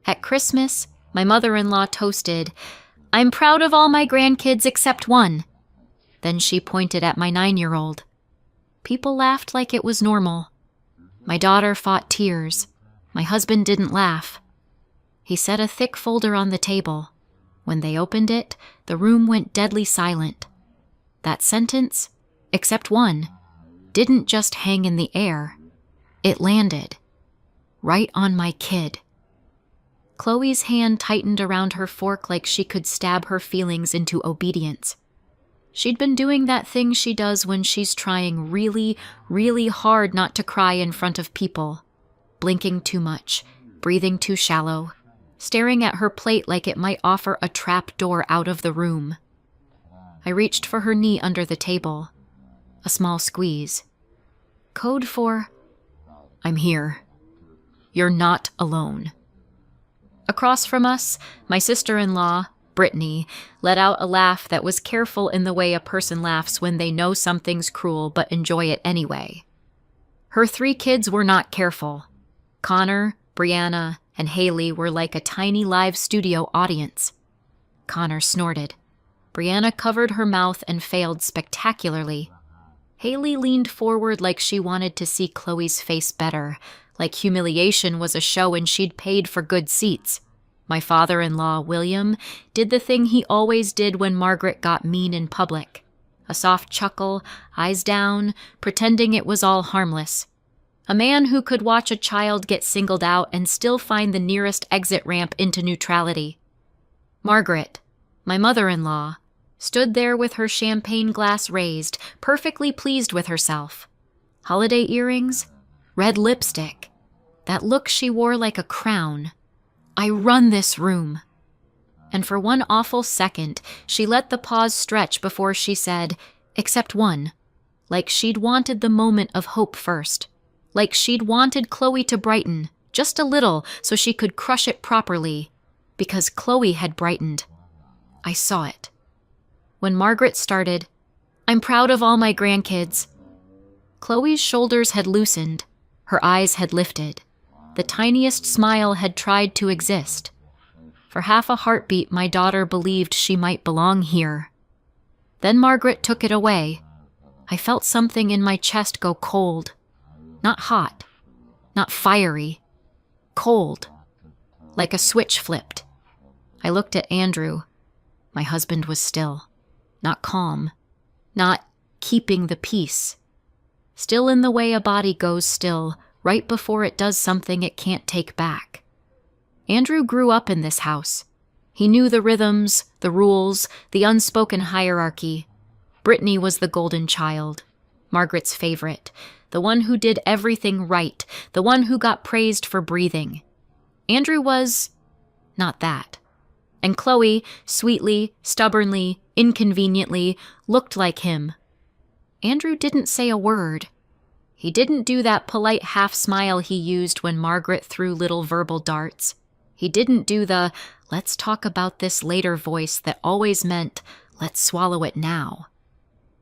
At Christmas, my mother-in-law toasted, "I'm proud of all my grandkids except one." Then she pointed at my 9-year-old. People laughed like it was normal. My daughter fought tears. My husband didn't laugh. He set a thick folder on the table. When they opened it, the room went deadly silent. That sentence, except one, didn't just hang in the air. It landed. Right on my kid. Chloe's hand tightened around her fork like she could stab her feelings into obedience. She'd been doing that thing she does when she's trying really, really hard not to cry in front of people. Blinking too much, breathing too shallow, staring at her plate like it might offer a trap door out of the room. I reached for her knee under the table. A small squeeze. Code for, "I'm here. You're not alone." Across from us, my sister-in-law, Brittany, let out a laugh that was careful in the way a person laughs when they know something's cruel but enjoy it anyway. Her 3 kids were not careful. Connor, Brianna, and Haley were like a tiny live studio audience. Connor snorted. Brianna covered her mouth and failed spectacularly. Haley leaned forward like she wanted to see Chloe's face better, like humiliation was a show and she'd paid for good seats. My father-in-law, William, did the thing he always did when Margaret got mean in public. A soft chuckle, eyes down, pretending it was all harmless. A man who could watch a child get singled out and still find the nearest exit ramp into neutrality. Margaret, my mother-in-law, stood there with her champagne glass raised, perfectly pleased with herself. Holiday earrings, red lipstick, that look she wore like a crown. I run this room. And for one awful second, she let the pause stretch before she said, "Except one," like she'd wanted the moment of hope first. Like she'd wanted Chloe to brighten, just a little, so she could crush it properly. Because Chloe had brightened. I saw it. When Margaret started, "I'm proud of all my grandkids." Chloe's shoulders had loosened. Her eyes had lifted. The tiniest smile had tried to exist. For half a heartbeat, my daughter believed she might belong here. Then Margaret took it away. I felt something in my chest go cold. Not hot, not fiery, cold, like a switch flipped. I looked at Andrew. My husband was still, not calm, not keeping the peace. Still in the way a body goes still, right before it does something it can't take back. Andrew grew up in this house. He knew the rhythms, the rules, the unspoken hierarchy. Brittany was the golden child, Margaret's favorite, the one who did everything right, the one who got praised for breathing. Andrew was not that. And Chloe, sweetly, stubbornly, inconveniently, looked like him. Andrew didn't say a word. He didn't do that polite half-smile he used when Margaret threw little verbal darts. He didn't do the, "let's talk about this later" voice that always meant, "let's swallow it now."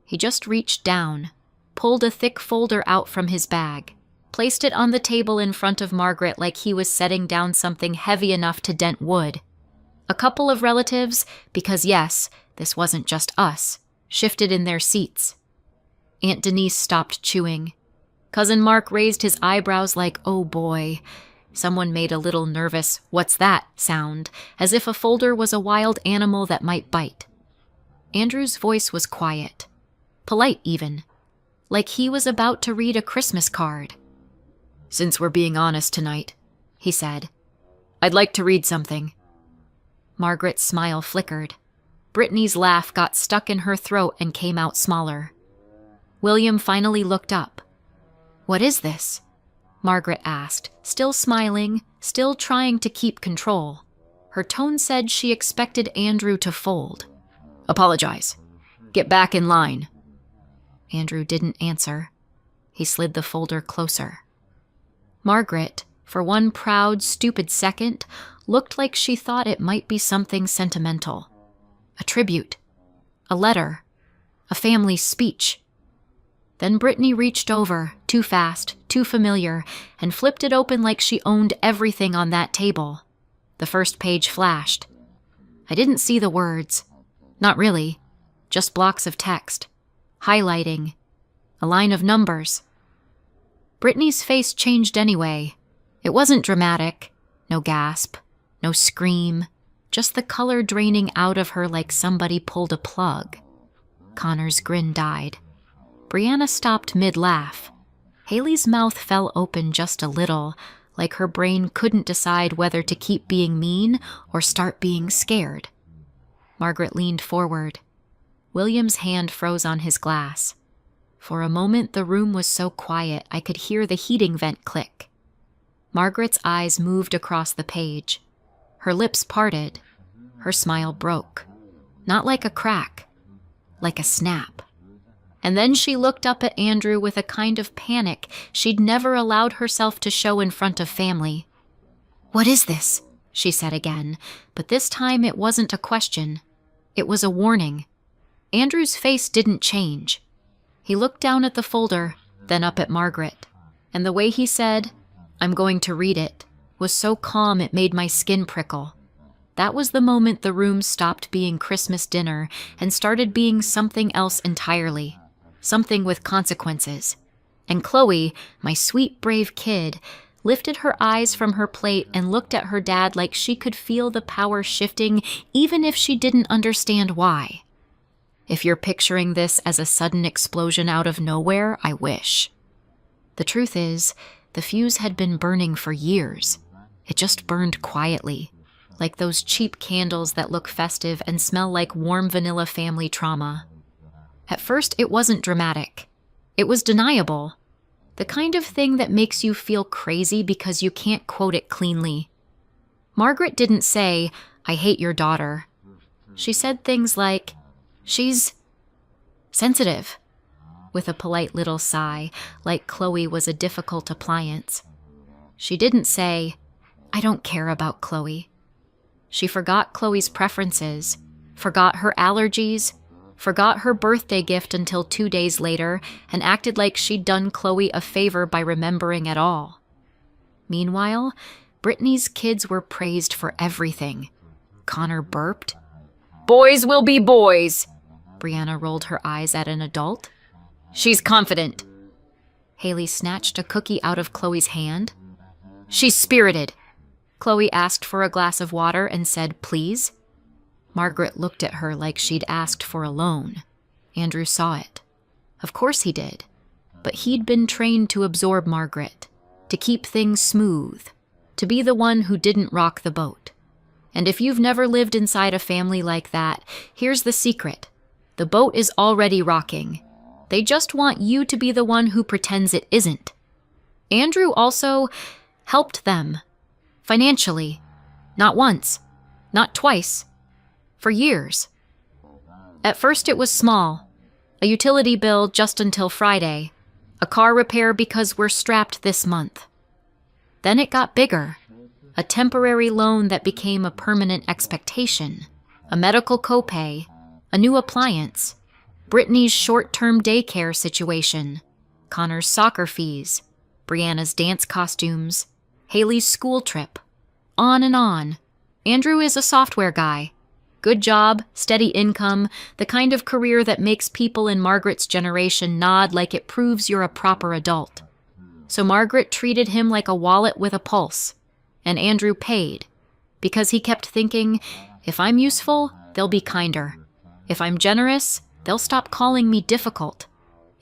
He just reached down, pulled a thick folder out from his bag, placed it on the table in front of Margaret like he was setting down something heavy enough to dent wood. A couple of relatives, because yes, this wasn't just us, shifted in their seats. Aunt Denise stopped chewing. Cousin Mark raised his eyebrows like, "Oh boy." Someone made a little nervous "what's that" sound, as if a folder was a wild animal that might bite. Andrew's voice was quiet, polite even, like he was about to read a Christmas card. "Since we're being honest tonight," he said, "I'd like to read something." Margaret's smile flickered. Brittany's laugh got stuck in her throat and came out smaller. William finally looked up. "What is this?" Margaret asked, still smiling, still trying to keep control. Her tone said she expected Andrew to fold. "Apologize. Get back in line." Andrew didn't answer. He slid the folder closer. Margaret, for one proud, stupid second, looked like she thought it might be something sentimental. A tribute. A letter. A family speech. Then Brittany reached over, too fast, too familiar, and flipped it open like she owned everything on that table. The first page flashed. I didn't see the words. Not really. Just blocks of text. Highlighting. A line of numbers. Brittany's face changed anyway. It wasn't dramatic. No gasp. No scream. Just the color draining out of her like somebody pulled a plug. Connor's grin died. Brianna stopped mid-laugh. Haley's mouth fell open just a little, like her brain couldn't decide whether to keep being mean or start being scared. Margaret leaned forward. William's hand froze on his glass. For a moment, the room was so quiet I could hear the heating vent click. Margaret's eyes moved across the page. Her lips parted. Her smile broke. Not like a crack, like a snap. And then she looked up at Andrew with a kind of panic she'd never allowed herself to show in front of family. "What is this?" she said again, but this time it wasn't a question. It was a warning. Andrew's face didn't change. He looked down at the folder, then up at Margaret, and the way he said, "I'm going to read it," was so calm it made my skin prickle. That was the moment the room stopped being Christmas dinner and started being something else entirely. Something with consequences. And Chloe, my sweet, brave kid, lifted her eyes from her plate and looked at her dad like she could feel the power shifting even if she didn't understand why. If you're picturing this as a sudden explosion out of nowhere, I wish. The truth is, the fuse had been burning for years. It just burned quietly, like those cheap candles that look festive and smell like warm vanilla family trauma. At first, it wasn't dramatic. It was deniable. The kind of thing that makes you feel crazy because you can't quote it cleanly. Margaret didn't say, "I hate your daughter." She said things like, "She's sensitive," with a polite little sigh, like Chloe was a difficult appliance. She didn't say, "I don't care about Chloe." She forgot Chloe's preferences, forgot her allergies, forgot her birthday gift until 2 days later, and acted like she'd done Chloe a favor by remembering at all. Meanwhile, Brittany's kids were praised for everything. Connor burped. "Boys will be boys." Brianna rolled her eyes at an adult. "She's confident." Haley snatched a cookie out of Chloe's hand. "She's spirited." Chloe asked for a glass of water and said, "Please." Margaret looked at her like she'd asked for a loan. Andrew saw it. Of course he did. But he'd been trained to absorb Margaret, to keep things smooth, to be the one who didn't rock the boat. And if you've never lived inside a family like that, here's the secret. The boat is already rocking. They just want you to be the one who pretends it isn't. Andrew also helped them. Financially. Not once. Not twice. For years. At first it was small. A utility bill just until Friday. A car repair because we're strapped this month. Then it got bigger. A temporary loan that became a permanent expectation. A medical copay. A new appliance. Brittany's short-term daycare situation. Connor's soccer fees. Brianna's dance costumes. Haley's school trip. On and on. Andrew is a software guy. Good job, steady income, the kind of career that makes people in Margaret's generation nod like it proves you're a proper adult. So Margaret treated him like a wallet with a pulse. And Andrew paid. Because he kept thinking, if I'm useful, they'll be kinder. If I'm generous, they'll stop calling me difficult.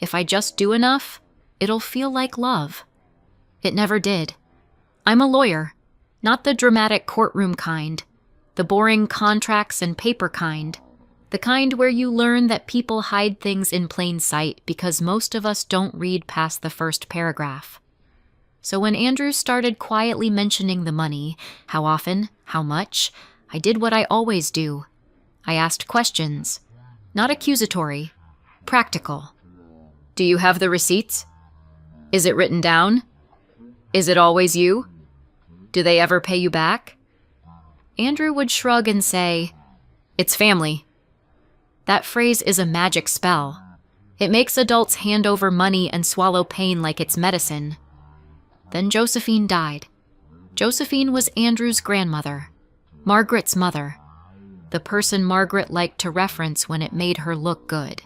If I just do enough, it'll feel like love. It never did. I'm a lawyer, not the dramatic courtroom kind, the boring contracts and paper kind, the kind where you learn that people hide things in plain sight because most of us don't read past the first paragraph. So when Andrew started quietly mentioning the money, how often, how much, I did what I always do. I asked questions, not accusatory, practical. Do you have the receipts? Is it written down? Is it always you? Do they ever pay you back? Andrew would shrug and say, "It's family." That phrase is a magic spell. It makes adults hand over money and swallow pain like it's medicine. Then Josephine died. Josephine was Andrew's grandmother. Margaret's mother. The person Margaret liked to reference when it made her look good.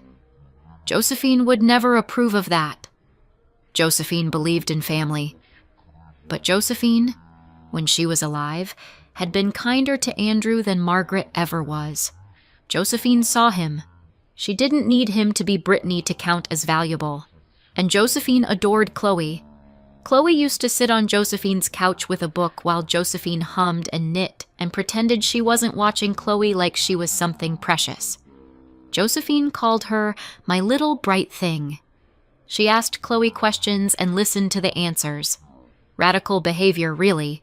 Josephine would never approve of that. Josephine believed in family. But Josephine, when she was alive, had been kinder to Andrew than Margaret ever was. Josephine saw him. She didn't need him to be Brittany to count as valuable. And Josephine adored Chloe. Chloe used to sit on Josephine's couch with a book while Josephine hummed and knit and pretended she wasn't watching Chloe like she was something precious. Josephine called her my little bright thing. She asked Chloe questions and listened to the answers. Radical behavior, really.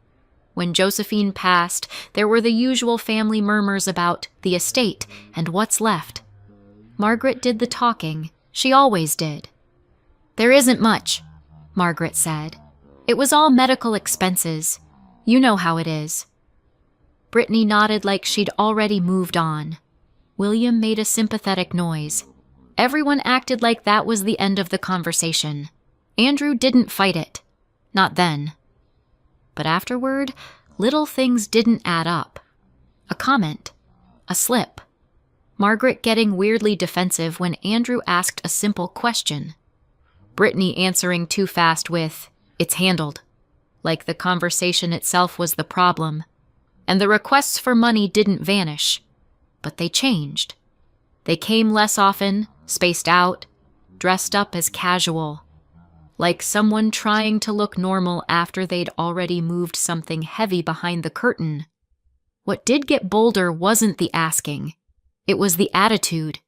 When Josephine passed, there were the usual family murmurs about the estate and what's left. Margaret did the talking. She always did. "There isn't much," Margaret said. "It was all medical expenses. You know how it is." Brittany nodded like she'd already moved on. William made a sympathetic noise. Everyone acted like that was the end of the conversation. Andrew didn't fight it. Not then. But afterward, little things didn't add up. A comment. A slip. Margaret getting weirdly defensive when Andrew asked a simple question. Brittany answering too fast with, "It's handled," like the conversation itself was the problem. And the requests for money didn't vanish, but they changed. They came less often, spaced out, dressed up as casual, like someone trying to look normal after they'd already moved something heavy behind the curtain. What did get bolder wasn't the asking. It was the attitude.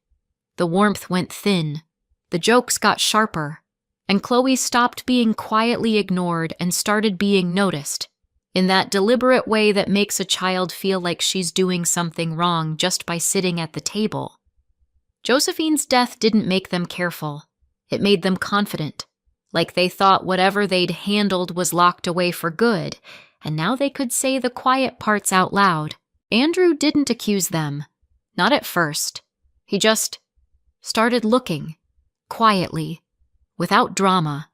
The warmth went thin. The jokes got sharper. And Chloe stopped being quietly ignored and started being noticed, in that deliberate way that makes a child feel like she's doing something wrong just by sitting at the table. Josephine's death didn't make them careful. It made them confident, like they thought whatever they'd handled was locked away for good, and now they could say the quiet parts out loud. Andrew didn't accuse them. Not at first. He just started looking, quietly, without drama,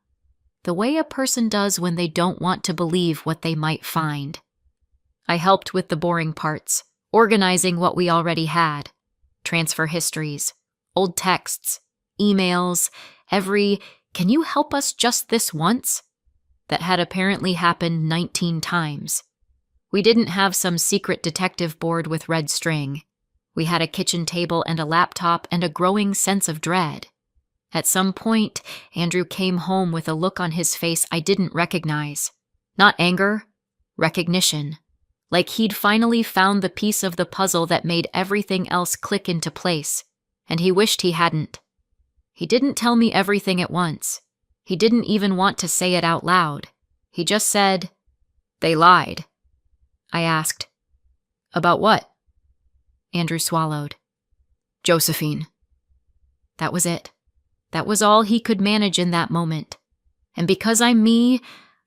the way a person does when they don't want to believe what they might find. I helped with the boring parts, organizing what we already had. Transfer histories, old texts, emails, every "can you help us just this once?" that had apparently happened 19 times. We didn't have some secret detective board with red string. We had a kitchen table and a laptop and a growing sense of dread. At some point, Andrew came home with a look on his face I didn't recognize. Not anger, recognition. Like he'd finally found the piece of the puzzle that made everything else click into place, and he wished he hadn't. He didn't tell me everything at once. He didn't even want to say it out loud. He just said, "They lied." I asked, "About what?" Andrew swallowed. "Josephine." That was it. That was all he could manage in that moment. And because I'm me,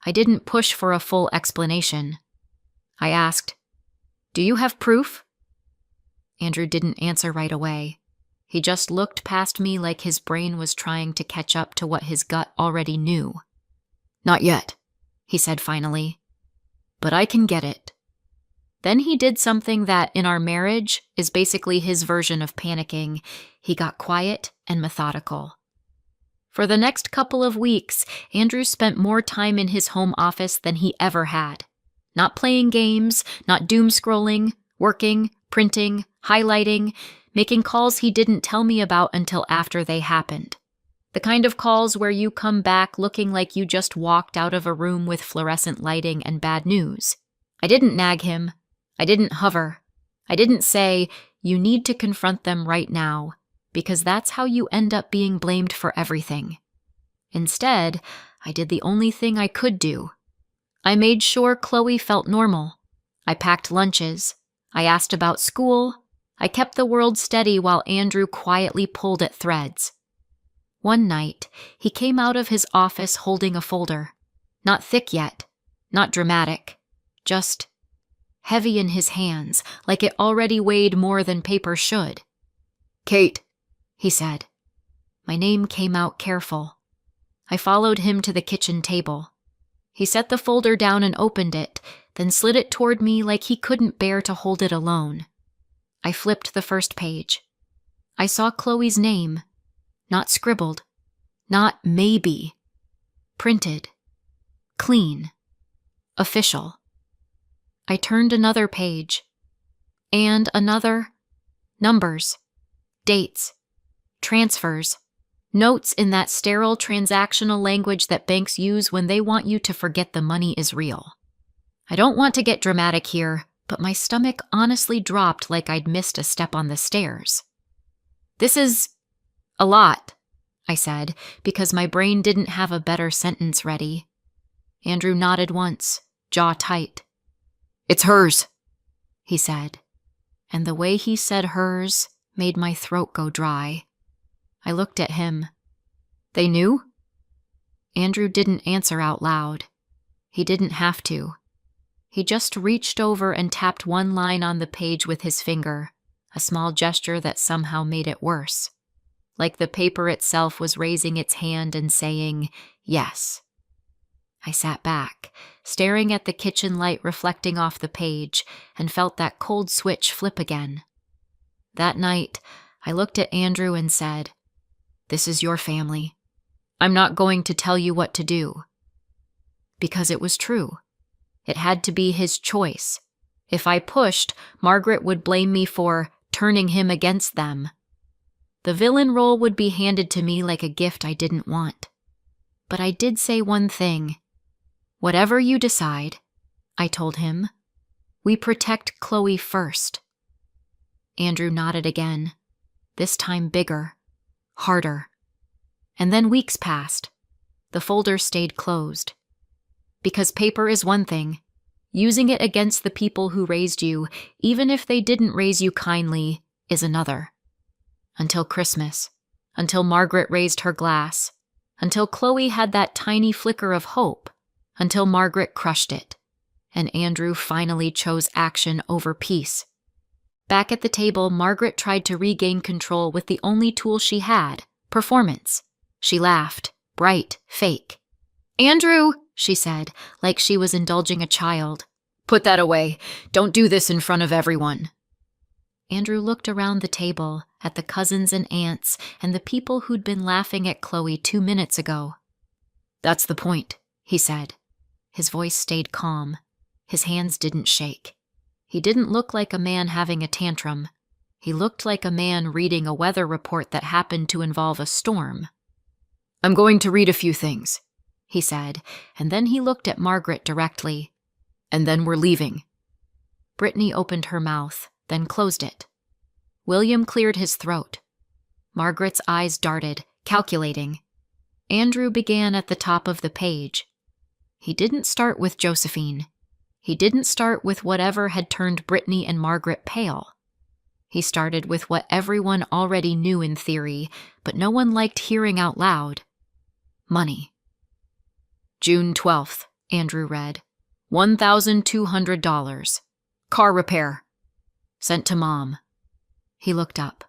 I didn't push for a full explanation. I asked, "Do you have proof?" Andrew didn't answer right away. He just looked past me like his brain was trying to catch up to what his gut already knew. "Not yet," he said finally. "But I can get it." Then he did something that, in our marriage, is basically his version of panicking. He got quiet and methodical. For the next couple of weeks, Andrew spent more time in his home office than he ever had. Not playing games, not doom scrolling, working, printing, highlighting, making calls he didn't tell me about until after they happened. The kind of calls where you come back looking like you just walked out of a room with fluorescent lighting and bad news. I didn't nag him. I didn't hover. I didn't say, "You need to confront them right now," because that's how you end up being blamed for everything. Instead, I did the only thing I could do. I made sure Chloe felt normal. I packed lunches. I asked about school. I kept the world steady while Andrew quietly pulled at threads. One night, he came out of his office holding a folder. Not thick yet, not dramatic, just heavy in his hands, like it already weighed more than paper should. "Kate," he said. My name came out careful. I followed him to the kitchen table. He set the folder down and opened it, then slid it toward me like he couldn't bear to hold it alone. I flipped the first page. I saw Chloe's name, not scribbled, not maybe, printed, clean, official. I turned another page, and another, numbers, dates, transfers, notes in that sterile transactional language that banks use when they want you to forget the money is real. I don't want to get dramatic here, but my stomach honestly dropped like I'd missed a step on the stairs. "This is a lot," I said, because my brain didn't have a better sentence ready. Andrew nodded once, jaw tight. "It's hers," he said, and the way he said hers made my throat go dry. I looked at him. "They knew?" Andrew didn't answer out loud. He didn't have to. He just reached over and tapped one line on the page with his finger, a small gesture that somehow made it worse. Like the paper itself was raising its hand and saying, yes. I sat back, staring at the kitchen light reflecting off the page, and felt that cold switch flip again. That night, I looked at Andrew and said, "This is your family. I'm not going to tell you what to do." Because it was true. It had to be his choice. If I pushed, Margaret would blame me for turning him against them. The villain role would be handed to me like a gift I didn't want. But I did say one thing. "Whatever you decide," I told him, "we protect Chloe first." Andrew nodded again, this time bigger, harder. And then weeks passed. The folder stayed closed. Because paper is one thing. Using it against the people who raised you, even if they didn't raise you kindly, is another. Until Christmas. Until Margaret raised her glass. Until Chloe had that tiny flicker of hope. Until Margaret crushed it. And Andrew finally chose action over peace. Back at the table, Margaret tried to regain control with the only tool she had, performance. She laughed, bright, fake. "Andrew," she said, like she was indulging a child. "Put that away. Don't do this in front of everyone." Andrew looked around the table, at the cousins and aunts, and the people who'd been laughing at Chloe 2 minutes ago. "That's the point," he said. His voice stayed calm. His hands didn't shake. He didn't look like a man having a tantrum. He looked like a man reading a weather report that happened to involve a storm. "I'm going to read a few things," he said, and then he looked at Margaret directly. "And then we're leaving." Brittany opened her mouth, then closed it. William cleared his throat. Margaret's eyes darted, calculating. Andrew began at the top of the page. He didn't start with Josephine. He didn't start with whatever had turned Brittany and Margaret pale. He started with what everyone already knew in theory, but no one liked hearing out loud. Money. "June 12th, Andrew read. $1,200. Car repair. Sent to Mom." He looked up.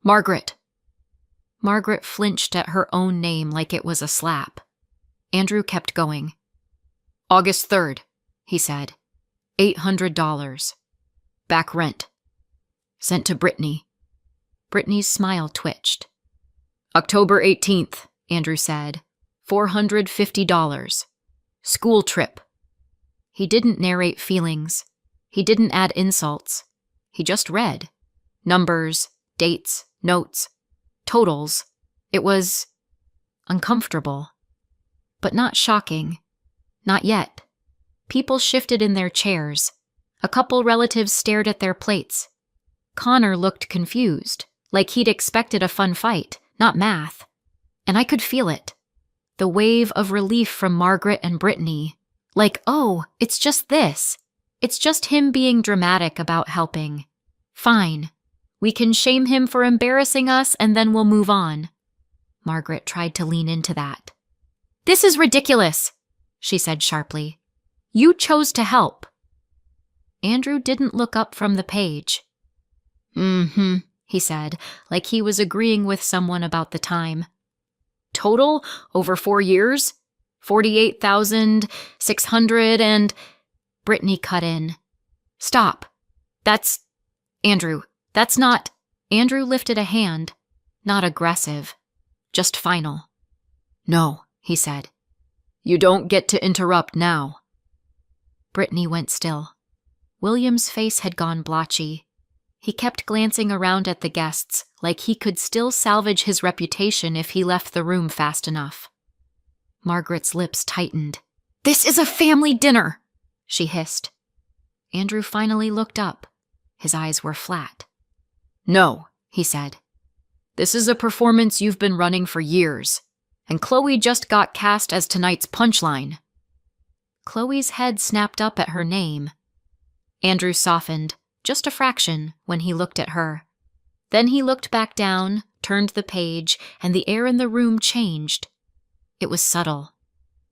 "Margaret." Margaret flinched at her own name like it was a slap. Andrew kept going. "August 3rd, he said. $800. Back rent. Sent to Brittany." Brittany's smile twitched. "October 18th, Andrew said. $450. School trip." He didn't narrate feelings. He didn't add insults. He just read. Numbers, dates, notes, totals. It was uncomfortable. But not shocking. Not yet. People shifted in their chairs. A couple relatives stared at their plates. Connor looked confused, like he'd expected a fun fight, not math. And I could feel it. The wave of relief from Margaret and Brittany. Like, oh, it's just this. It's just him being dramatic about helping. Fine. We can shame him for embarrassing us and then we'll move on. Margaret tried to lean into that. "This is ridiculous," she said sharply. "You chose to help." Andrew didn't look up from the page. "Mm-hmm," he said, like he was agreeing with someone about the time. "Total, over 4 years? 48,600 and..." Brittany cut in. Stop. Andrew, that's not... Andrew lifted a hand, not aggressive, just final. No, he said. You don't get to interrupt now. Brittany went still. William's face had gone blotchy. He kept glancing around at the guests, like he could still salvage his reputation if he left the room fast enough. Margaret's lips tightened. This is a family dinner, she hissed. Andrew finally looked up. His eyes were flat. No, he said. This is a performance you've been running for years, and Chloe just got cast as tonight's punchline. Chloe's head snapped up at her name. Andrew softened, just a fraction, when he looked at her. Then he looked back down, turned the page, and the air in the room changed. It was subtle.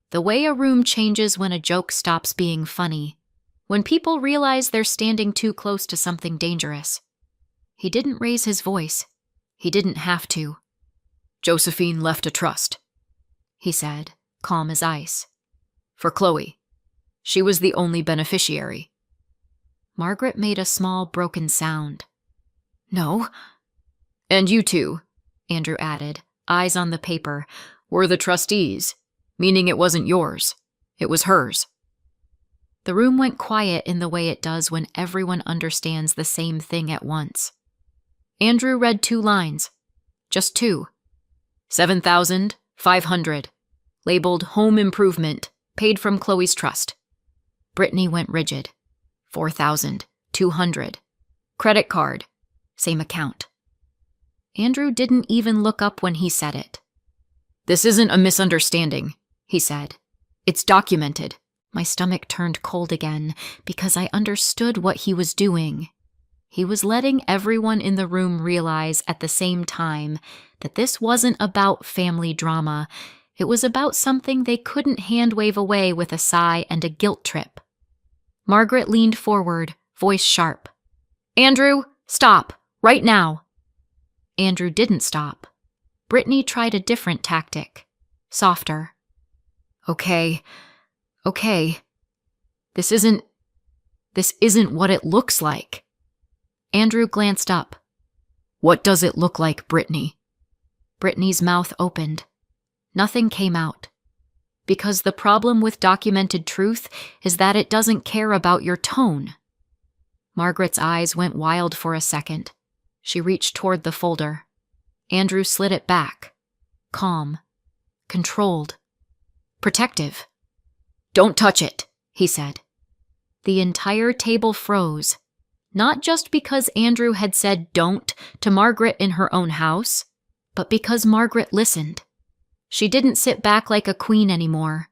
The way a room changes when a joke stops being funny, when people realize they're standing too close to something dangerous. He didn't raise his voice. He didn't have to. Josephine left a trust, he said, calm as ice. For Chloe. She was the only beneficiary. Margaret made a small, broken sound. No. And you two, Andrew added, eyes on the paper, were the trustees, meaning it wasn't yours. It was hers. The room went quiet in the way it does when everyone understands the same thing at once. Andrew read 2 lines. Just 2. 7,500. Labeled Home Improvement, paid from Chloe's trust. Brittany went rigid. 4,200. Credit card. Same account. Andrew didn't even look up when he said it. This isn't a misunderstanding, he said. It's documented. My stomach turned cold again because I understood what he was doing. He was letting everyone in the room realize at the same time that this wasn't about family drama. It was about something they couldn't hand-wave away with a sigh and a guilt trip. Margaret leaned forward, voice sharp. Andrew, stop, right now. Andrew didn't stop. Brittany tried a different tactic, softer. Okay. This isn't what it looks like. Andrew glanced up. What does it look like, Brittany? Brittany's mouth opened. Nothing came out. Because the problem with documented truth is that it doesn't care about your tone. Margaret's eyes went wild for a second. She reached toward the folder. Andrew slid it back. Calm. Controlled. Protective. Don't touch it, he said. The entire table froze. Not just because Andrew had said don't to Margaret in her own house, but because Margaret listened. She didn't sit back like a queen anymore.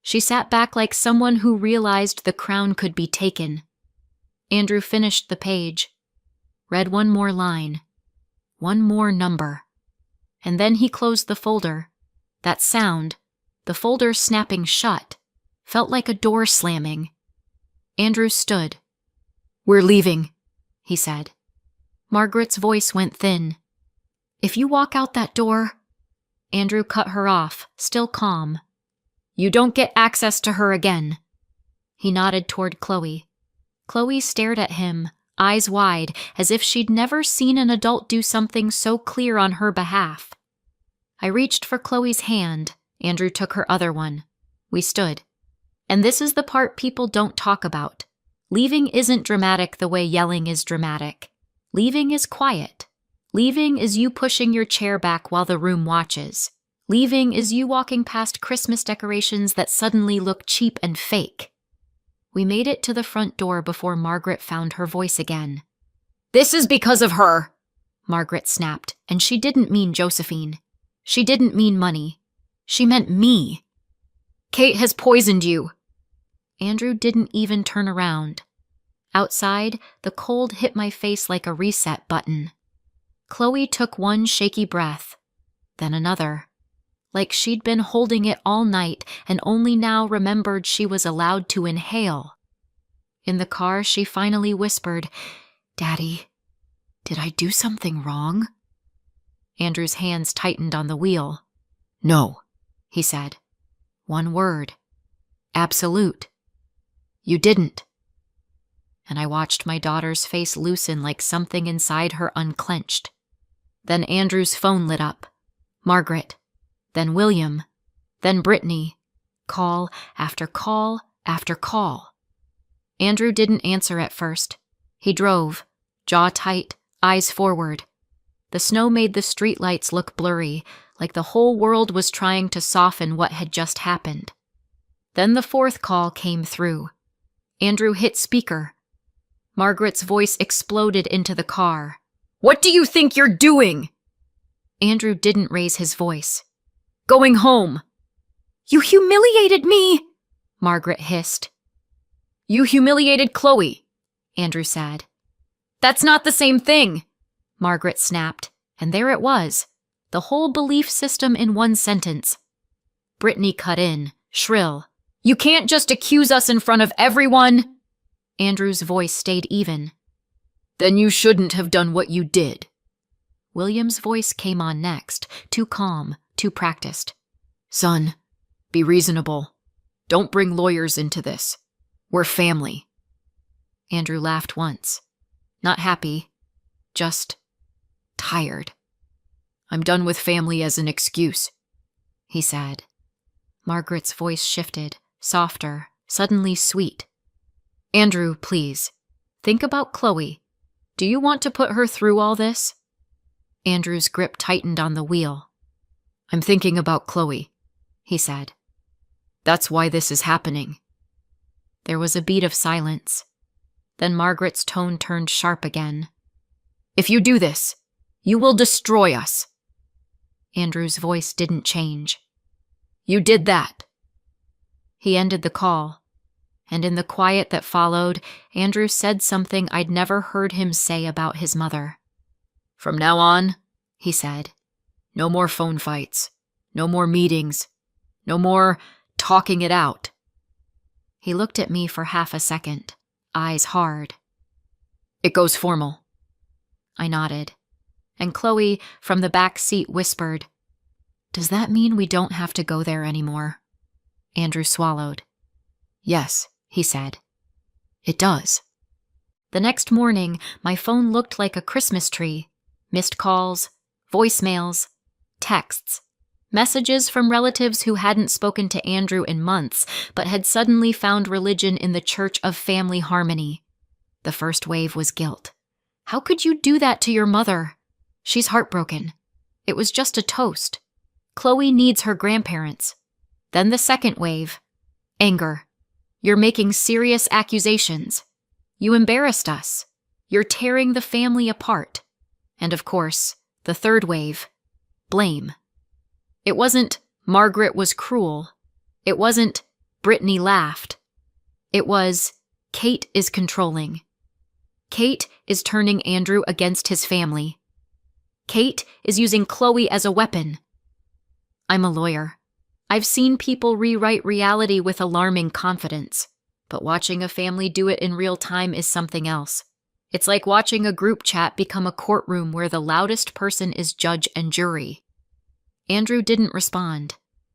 She sat back like someone who realized the crown could be taken. Andrew finished the page, read one more line, one more number, and then he closed the folder. That sound, the folder snapping shut, felt like a door slamming. Andrew stood. We're leaving, he said. Margaret's voice went thin. If you walk out that door... Andrew cut her off, still calm. You don't get access to her again. He nodded toward Chloe. Chloe stared at him, eyes wide, as if she'd never seen an adult do something so clear on her behalf. I reached for Chloe's hand. Andrew took her other one. We stood. And this is the part people don't talk about. Leaving isn't dramatic the way yelling is dramatic. Leaving is quiet. Leaving is you pushing your chair back while the room watches. Leaving is you walking past Christmas decorations that suddenly look cheap and fake. We made it to the front door before Margaret found her voice again. This is because of her, Margaret snapped, and she didn't mean Josephine. She didn't mean money. She meant me. Kate has poisoned you. Andrew didn't even turn around. Outside, the cold hit my face like a reset button. Chloe took one shaky breath, then another, like she'd been holding it all night and only now remembered she was allowed to inhale. In the car, she finally whispered, Daddy, did I do something wrong? Andrew's hands tightened on the wheel. No, he said. One word. Absolute. You didn't. And I watched my daughter's face loosen like something inside her unclenched. Then Andrew's phone lit up. Margaret. Then William. Then Brittany. Call after call after call. Andrew didn't answer at first. He drove, jaw tight, eyes forward. The snow made the streetlights look blurry, like the whole world was trying to soften what had just happened. Then the fourth call came through. Andrew hit speaker. Margaret's voice exploded into the car. "What do you think you're doing?" Andrew didn't raise his voice. "Going home." "You humiliated me," Margaret hissed. "You humiliated Chloe," Andrew said. "That's not the same thing," Margaret snapped, and there it was, the whole belief system in one sentence. Brittany cut in, shrill. "You can't just accuse us in front of everyone." Andrew's voice stayed even. "Then you shouldn't have done what you did." William's voice came on next, too calm, too practiced. "Son, be reasonable. Don't bring lawyers into this. We're family." Andrew laughed once. Not happy, just tired. "I'm done with family as an excuse," he said. Margaret's voice shifted, softer, suddenly sweet. "Andrew, please, think about Chloe. Do you want to put her through all this?" Andrew's grip tightened on the wheel. "I'm thinking about Chloe," he said. "That's why this is happening." There was a beat of silence. Then Margaret's tone turned sharp again. "If you do this, you will destroy us." Andrew's voice didn't change. "You did that." He ended the call, and in the quiet that followed, Andrew said something I'd never heard him say about his mother. "From now on," he said, "no more phone fights, no more meetings, no more talking it out." He looked at me for half a second, eyes hard. "It goes formal." I nodded, and Chloe, from the back seat, whispered, "Does that mean we don't have to go there anymore?" Andrew swallowed. "Yes," he said. "It does." The next morning, my phone looked like a Christmas tree. Missed calls, voicemails, texts, messages from relatives who hadn't spoken to Andrew in months, but had suddenly found religion in the Church of Family Harmony. The first wave was guilt. How could you do that to your mother? She's heartbroken. It was just a toast. Chloe needs her grandparents. Then the second wave. Anger. You're making serious accusations. You embarrassed us. You're tearing the family apart. And of course, the third wave. Blame. It wasn't Margaret was cruel. It wasn't Brittany laughed. It was Kate is controlling. Kate is turning Andrew against his family. Kate is using Chloe as a weapon. I'm a lawyer. I've seen people rewrite reality with alarming confidence, but watching a family do it in real time is something else. It's like watching a group chat become a courtroom where the loudest person is judge and jury. Andrew didn't respond.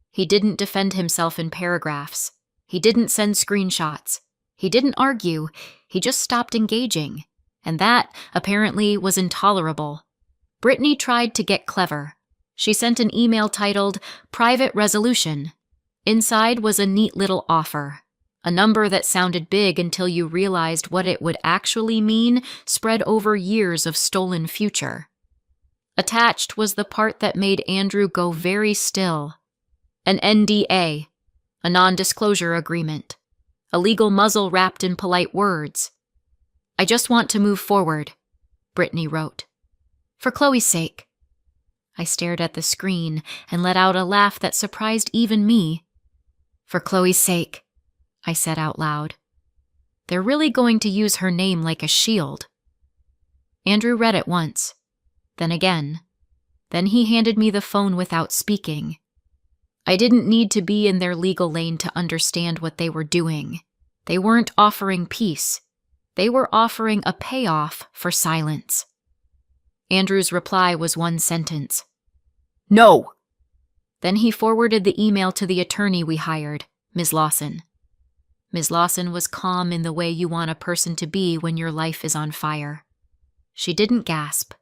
He didn't defend himself in paragraphs. He didn't send screenshots. He didn't argue. He just stopped engaging. And that, apparently, was intolerable. Brittany tried to get clever. She sent an email titled, "Private Resolution." Inside was a neat little offer. A number that sounded big until you realized what it would actually mean spread over years of stolen future. Attached was the part that made Andrew go very still. An NDA, a non-disclosure agreement, a legal muzzle wrapped in polite words. "I just want to move forward," Brittany wrote. "For Chloe's sake." I stared at the screen and let out a laugh that surprised even me. "For Chloe's sake," I said out loud. They're really going to use her name like a shield. Andrew read it once, then again. Then he handed me the phone without speaking. I didn't need to be in their legal lane to understand what they were doing. They weren't offering peace. They were offering a payoff for silence. Andrew's reply was one sentence. "No!" Then he forwarded the email to the attorney we hired, Ms. Lawson. Ms. Lawson was calm in the way you want a person to be when your life is on fire. She didn't gasp.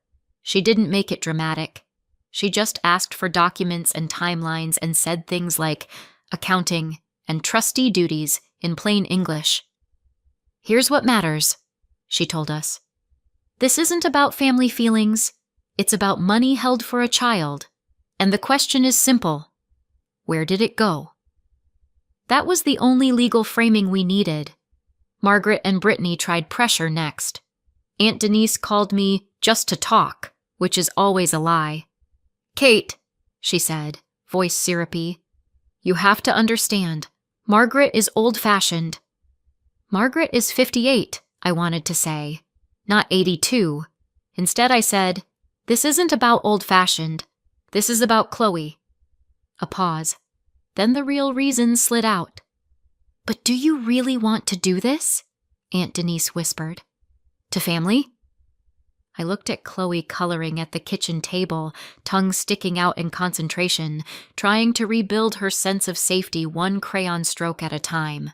She didn't make it dramatic. She just asked for documents and timelines and said things like accounting and trustee duties in plain English. "Here's what matters," she told us. "This isn't about family feelings. It's about money held for a child. And the question is simple. Where did it go?" That was the only legal framing we needed. Margaret and Brittany tried pressure next. Aunt Denise called me just to talk, which is always a lie. "Kate," she said, voice syrupy, "you have to understand. Margaret is old-fashioned." "Margaret is 58, I wanted to say, not 82. Instead I said, "This isn't about old-fashioned. This is about Chloe." A pause. Then the real reason slid out. "But do you really want to do this?" Aunt Denise whispered. "To family?" I looked at Chloe coloring at the kitchen table, tongue sticking out in concentration, trying to rebuild her sense of safety one crayon stroke at a time.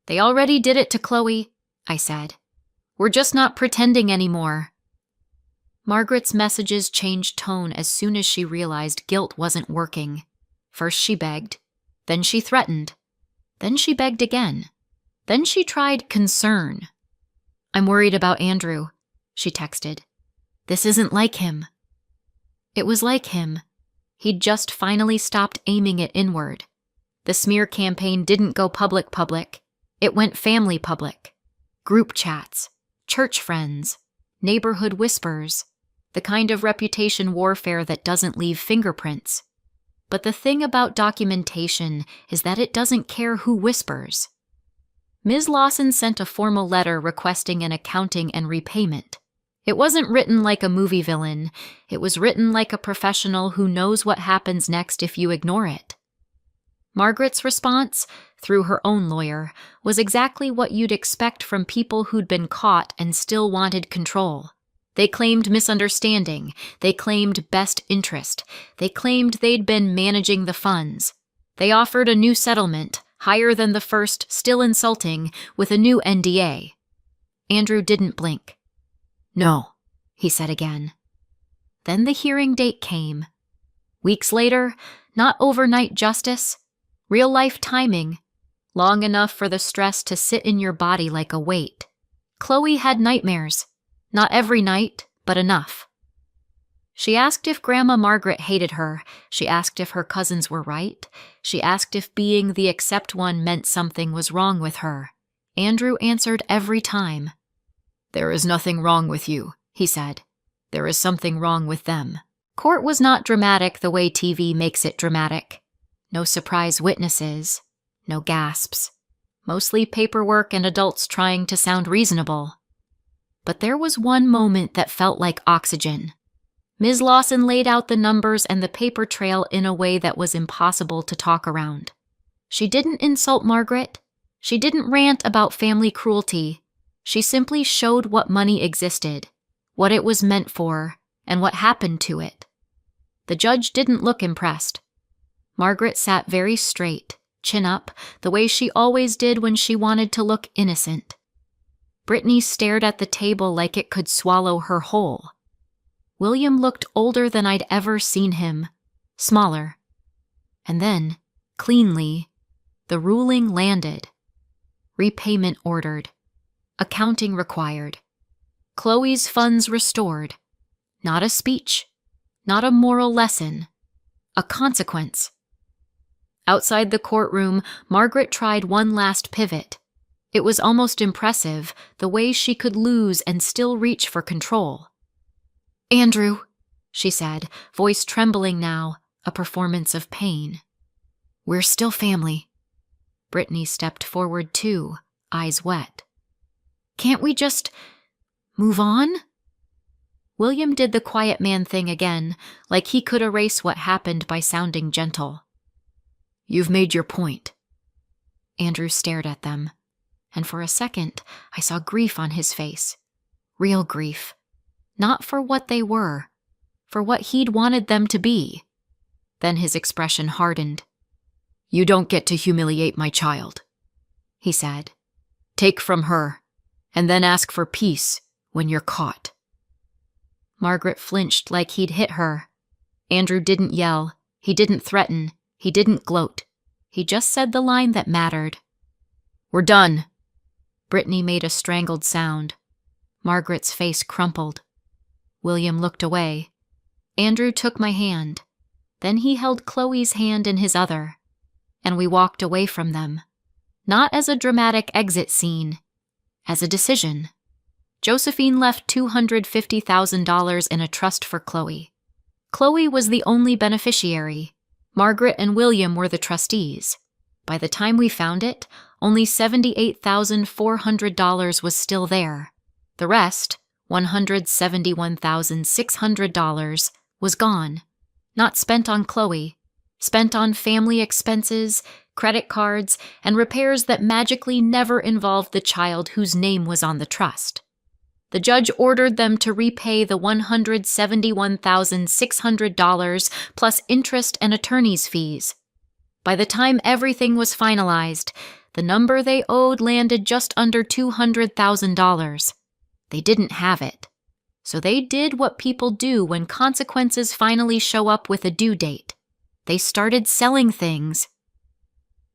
"They already did it to Chloe," I said. "We're just not pretending anymore." Margaret's messages changed tone as soon as she realized guilt wasn't working. First she begged, then she threatened, then she begged again, then she tried concern. "I'm worried about Andrew," she texted. "This isn't like him." It was like him. He'd just finally stopped aiming it inward. The smear campaign didn't go public. It went family public. Group chats, church friends, neighborhood whispers, the kind of reputation warfare that doesn't leave fingerprints. But the thing about documentation is that it doesn't care who whispers. Ms. Lawson sent a formal letter requesting an accounting and repayment. It wasn't written like a movie villain. It was written like a professional who knows what happens next if you ignore it. Margaret's response, through her own lawyer, was exactly what you'd expect from people who'd been caught and still wanted control. They claimed misunderstanding. They claimed best interest. They claimed they'd been managing the funds. They offered a new settlement, higher than the first, still insulting, with a new NDA. Andrew didn't blink. "No," he said again. Then the hearing date came. Weeks later, not overnight justice, real-life timing, long enough for the stress to sit in your body like a weight. Chloe had nightmares. Not every night, but enough. She asked if Grandma Margaret hated her. She asked if her cousins were right. She asked if being the accept one meant something was wrong with her. Andrew answered every time. "There is nothing wrong with you," he said. "There is something wrong with them." Court was not dramatic the way TV makes it dramatic. No surprise witnesses. No gasps. Mostly paperwork and adults trying to sound reasonable. But there was one moment that felt like oxygen. Ms. Lawson laid out the numbers and the paper trail in a way that was impossible to talk around. She didn't insult Margaret. She didn't rant about family cruelty. She simply showed what money existed, what it was meant for, and what happened to it. The judge didn't look impressed. Margaret sat very straight, chin up, the way she always did when she wanted to look innocent. Brittany stared at the table like it could swallow her whole. William looked older than I'd ever seen him, smaller. And then, cleanly, the ruling landed. Repayment ordered. Accounting required. Chloe's funds restored. Not a speech. Not a moral lesson. A consequence. Outside the courtroom, Margaret tried one last pivot. It was almost impressive, the way she could lose and still reach for control. "Andrew," she said, voice trembling now, a performance of pain. "We're still family." Brittany stepped forward too, eyes wet. "Can't we just move on?" William did the quiet man thing again, like he could erase what happened by sounding gentle. "You've made your point." Andrew stared at them, and for a second I saw grief on his face. Real grief. Not for what they were, for what he'd wanted them to be. Then his expression hardened. "You don't get to humiliate my child." he said. "Take from her, and then ask for peace when you're caught." Margaret flinched like he'd hit her. Andrew didn't yell. He didn't threaten. He didn't gloat. He just said the line that mattered. "We're done." Brittany made a strangled sound. Margaret's face crumpled. William looked away. Andrew took my hand. Then he held Chloe's hand in his other, and we walked away from them. Not as a dramatic exit scene, as a decision. Josephine left $250,000 in a trust for Chloe. Chloe was the only beneficiary. Margaret and William were the trustees. By the time we found it, only $78,400 was still there. The rest, $171,600, was gone. Not spent on Chloe, spent on family expenses, credit cards, and repairs that magically never involved the child whose name was on the trust. The judge ordered them to repay the $171,600 plus interest and attorney's fees. By the time everything was finalized, the number they owed landed just under $200,000. They didn't have it. So they did what people do when consequences finally show up with a due date. They started selling things.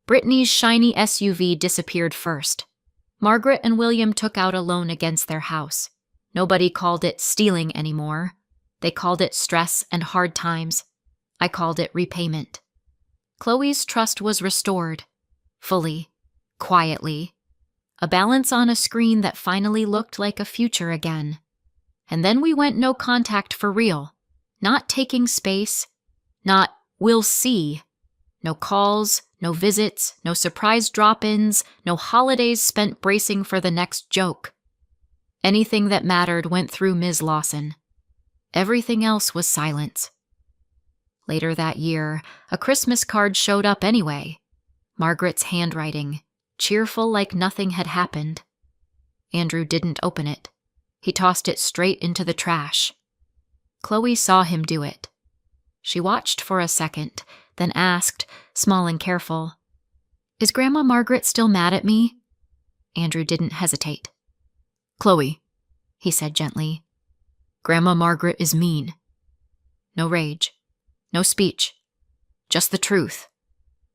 Brittany's shiny SUV disappeared first. Margaret and William took out a loan against their house. Nobody called it stealing anymore. They called it stress and hard times. I called it repayment. Chloe's trust was restored. Fully. Quietly. A balance on a screen that finally looked like a future again. And then we went no contact for real. Not taking space. Not we'll see. No calls, no visits, no surprise drop-ins, no holidays spent bracing for the next joke. Anything that mattered went through Ms. Lawson. Everything else was silence. Later that year, a Christmas card showed up anyway. Margaret's handwriting, cheerful like nothing had happened. Andrew didn't open it. He tossed it straight into the trash. Chloe saw him do it. She watched for a second, then asked, small and careful, "Is Grandma Margaret still mad at me?" Andrew didn't hesitate. "Chloe," he said gently, "Grandma Margaret is mean." No rage. No speech. Just the truth,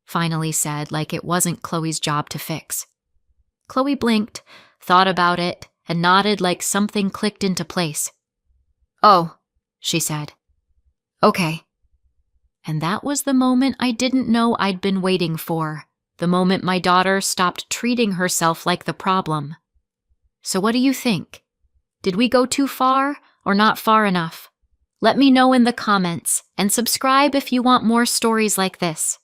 finally said like it wasn't Chloe's job to fix. Chloe blinked, thought about it, and nodded like something clicked into place. "Oh," she said. "Okay." And that was the moment I didn't know I'd been waiting for, the moment my daughter stopped treating herself like the problem. So what do you think? Did we go too far or not far enough? Let me know in the comments, and subscribe if you want more stories like this.